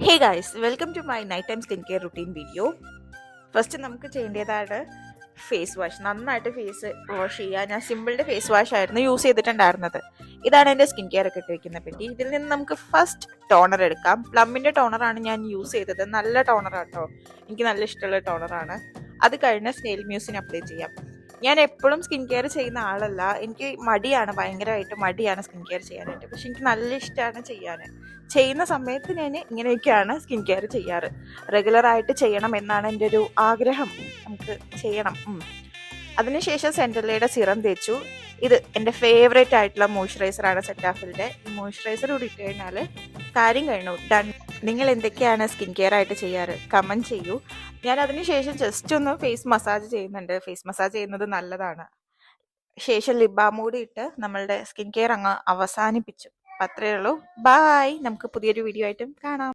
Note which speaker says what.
Speaker 1: Hey guys, welcome to my night time skin care routine video. First നമുക്ക് ചെയ്യേണ്ടതാണ് face wash. നന്നായിട്ട് face wash ചെയ്യുക. ഞാൻ സിമ്പിളിൻ്റെ ഫേസ് വാഷ് ആയിരുന്നു യൂസ് ചെയ്തിട്ടുണ്ടായിരുന്നത്. ഇതാണ് എൻ്റെ സ്കിൻ കെയർ ഒക്കെ ഇട്ടിരിക്കുന്ന പെട്ടി. ഇതിൽ നിന്ന് നമുക്ക് ഫസ്റ്റ് ടോണർ എടുക്കാം. പ്ലമ്മിൻ്റെ ടോണറാണ് ഞാൻ യൂസ് ചെയ്തത്. നല്ല ടോണറാണ് കേട്ടോ, എനിക്ക് നല്ല ഇഷ്ടമുള്ള ടോണറാണ്. അത് കഴിഞ്ഞ് സ്നെയിൽ മ്യൂസിന് അപ്ലൈ ചെയ്യാം. ഞാൻ എപ്പോഴും സ്കിൻ കെയർ ചെയ്യുന്ന ആളല്ല, എനിക്ക് മടിയാണ്, ഭയങ്കരമായിട്ട് മടിയാണ് സ്കിൻ കെയർ ചെയ്യാനായിട്ട്. പക്ഷെ എനിക്ക് നല്ല ഇഷ്ടമാണ് ചെയ്യാൻ. ചെയ്യുന്ന സമയത്ത് ഞാൻ ഇങ്ങനെയൊക്കെയാണ് സ്കിൻ കെയർ ചെയ്യാറ്. റെഗുലറായിട്ട് ചെയ്യണം എന്നാണ് എൻ്റെ ഒരു ആഗ്രഹം. നമുക്ക് ചെയ്യണം. അതിനുശേഷം സെൻറ്റർലയുടെ സിറം തേച്ചു. ഇത് എൻ്റെ ഫേവറേറ്റ് ആയിട്ടുള്ള മോയ്സ്ചറൈസറാണ് സെറ്റാഫിലിൻ്റെ. ഈ മോയ്സ്ചറൈസർ കൂടി ഇട്ട് കഴിഞ്ഞാൽ കാര്യം കഴിഞ്ഞു, ഡൺ. നിങ്ങൾ എന്തൊക്കെയാണ് സ്കിൻ കെയർ ആയിട്ട് ചെയ്യാറ്? കമൻറ്റ് ചെയ്യൂ. ഞാൻ അതിനുശേഷം ജസ്റ്റ് ഒന്ന് ഫേസ് മസാജ് ചെയ്യുന്നുണ്ട്. ഫേസ് മസാജ് ചെയ്യുന്നത് നല്ലതാണ്. ശേഷം ലിപ് ബാം കൂടി ഇട്ട് നമ്മളുടെ സ്കിൻ കെയർ അങ്ങ് അവസാനിപ്പിച്ചു. അത്രയേ ഉള്ളൂ. ബായ്. നമുക്ക് പുതിയൊരു വീഡിയോ ആയിട്ടും കാണാം.